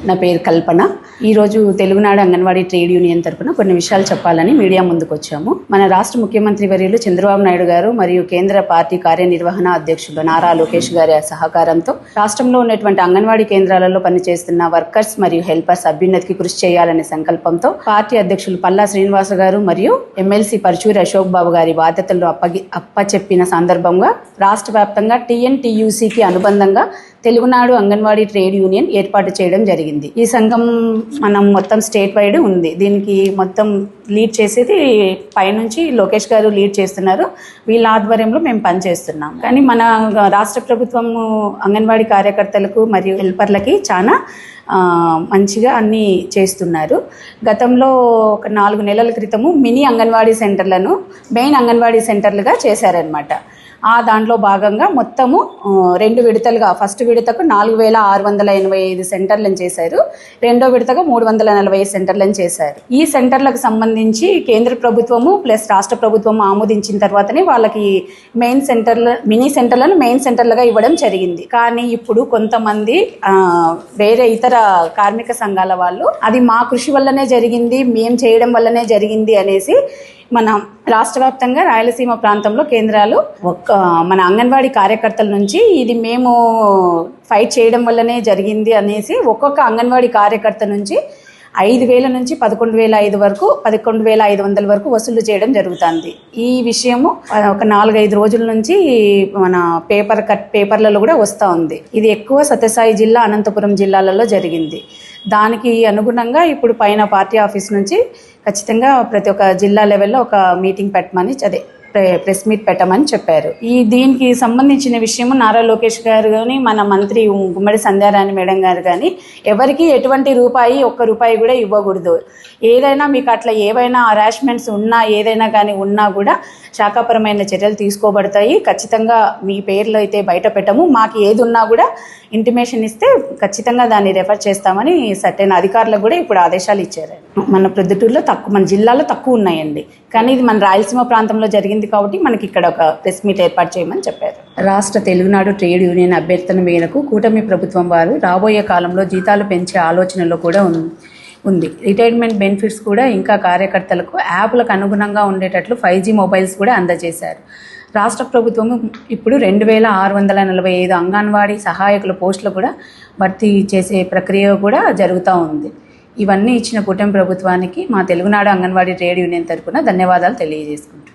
నా పేరు కల్పన. ఈరోజు తెలుగునాడు అంగన్వాడీ ట్రేడ్ యూనియన్ తరపున కొన్ని విషయాలు చెప్పాలని మీడియా ముందుకు వచ్చాము. మన రాష్ట్ర ముఖ్యమంత్రి వర్యులు చంద్రబాబు నాయుడు గారు మరియు కేంద్ర పార్టీ కార్యనిర్వహణ అధ్యక్షుడు నారా లోకేష్ గారి సహకారంతో రాష్ట్రంలో ఉన్నటువంటి అంగన్వాడీ కేంద్రాలలో పనిచేస్తున్న వర్కర్స్ మరియు హెల్పర్స్ అభ్యున్నతికి కృషి చేయాలనే సంకల్పంతో పార్టీ అధ్యక్షులు పల్లా శ్రీనివాస గారు మరియు ఎమ్మెల్సీ పరుచూరి అశోక్ బాబు గారి బాధ్యతలు అప్పచెప్పిన సందర్భంగా రాష్ట్ర వ్యాప్తంగా TNTUCకి అనుబంధంగా తెలుగునాడు అంగన్వాడీ ట్రేడ్ యూనియన్ ఏర్పాటు చేయడం జరిగింది. ఈ సంఘం మనం మొత్తం స్టేట్ వైడ్ ఉంది. దీనికి మొత్తం లీడ్ చేసేది పైనుంచి లోకేష్ గారు లీడ్ చేస్తున్నారు. వీళ్ళ ఆధ్వర్యంలో మేము పనిచేస్తున్నాం. కానీ మన రాష్ట్ర ప్రభుత్వం అంగన్వాడీ కార్యకర్తలకు మరియు హెల్పర్లకి చాలా మంచిగా అన్నీ చేస్తున్నారు. గతంలో ఒక 4 నెలల క్రితము మినీ అంగన్వాడీ సెంటర్లను మెయిన్ అంగన్వాడీ సెంటర్లుగా చేశారనమాట. దాంట్లో భాగంగా మొత్తము 2 విడతలుగా ఫస్ట్ విడతకు 4685 సెంటర్లను చేశారు. రెండో విడతగా 340 సెంటర్లను చేశారు. ఈ సెంటర్లకు సంబంధించి కేంద్ర ప్రభుత్వము ప్లస్ రాష్ట్ర ప్రభుత్వము ఆమోదించిన తర్వాతనే వాళ్ళకి మెయిన్ సెంటర్లు మినీ సెంటర్లను మెయిన్ సెంటర్లుగా ఇవ్వడం జరిగింది. కానీ ఇప్పుడు కొంతమంది వేరే ఇతర కార్మిక సంఘాల వాళ్ళు అది మా కృషి వల్లనే జరిగింది, మేము చేయడం వల్లనే జరిగింది అనేసి మన రాష్ట్ర వ్యాప్తంగా రాయలసీమ ప్రాంతంలో కేంద్రాలు మన అంగన్వాడీ కార్యకర్తల నుంచి ఇది మేము ఫైట్ చేయడం వల్లనే జరిగింది అనేసి ఒక్కొక్క అంగన్వాడీ కార్యకర్త నుంచి 5,000 నుంచి 11,500 వరకు 11,500 వరకు వసూలు చేయడం జరుగుతుంది. ఈ విషయము ఒక 4-5 రోజుల నుంచి మన పేపర్లలో కూడా వస్తూ ఉంది. ఇది ఎక్కువ సత్యసాయి జిల్లా, అనంతపురం జిల్లాలలో జరిగింది. దానికి అనుగుణంగా ఇప్పుడు పైన పార్టీ ఆఫీస్ నుంచి ఖచ్చితంగా ప్రతి ఒక్క జిల్లా లెవెల్లో ఒక మీటింగ్ పెట్టమని ప్రెస్ మీట్ పెట్టమని చెప్పారు. దీనికి సంబంధించిన విషయము నారా లోకేష్ గారు కానీ మన మంత్రి గుమ్మడి సంధ్యారాణి మేడం గారు కానీ ఎవరికి ఎటువంటి ఒక్క రూపాయి కూడా ఇవ్వకూడదు. ఏదైనా మీకు అట్లా ఏవైనా హరాస్మెంట్స్ ఉన్నా ఏదైనా కానీ ఉన్నా కూడా శాఖాపరమైన చర్యలు తీసుకోబడతాయి. ఖచ్చితంగా మీ పేర్లు అయితే బయట పెట్టము. మాకు ఏది ఉన్నా కూడా ఇంటిమేషన్ ఇస్తే ఖచ్చితంగా దాన్ని రెఫర్ చేస్తామని సర్టెన్ అధికారులకు కూడా ఇప్పుడు ఆదేశాలు ఇచ్చారు. మన ప్రొద్దుటూరులో మన జిల్లాలో తక్కువ ఉన్నాయండి. కానీ ఇది మన రాయలసీమ ప్రాంతంలో జరిగింది కాబట్టి మనకి ఇక్కడ ఒక ప్రెస్ మీట్ ఏర్పాటు చేయమని చెప్పారు. రాష్ట్ర తెలుగునాడు ట్రేడ్ యూనియన్ అభ్యర్థన మేరకు కూటమి ప్రభుత్వం వారు రాబోయే కాలంలో జీతాలు పెంచే ఆలోచనలో కూడా ఉంది. రిటైర్మెంట్ బెనిఫిట్స్ కూడా ఇంకా కార్యకర్తలకు యాప్లకు అనుగుణంగా ఉండేటట్లు 5G మొబైల్స్ కూడా అందజేశారు. రాష్ట్ర ప్రభుత్వం ఇప్పుడు 2,645 అంగన్వాడీ సహాయకుల పోస్టులు కూడా భర్తీ చేసే ప్రక్రియ కూడా జరుగుతూ ఉంది. ఇవన్నీ ఇచ్చిన కూటమి ప్రభుత్వానికి మా తెలుగునాడు అంగన్వాడీ ట్రేడ్ యూనియన్ తరఫున ధన్యవాదాలు తెలియజేసుకుంటాం.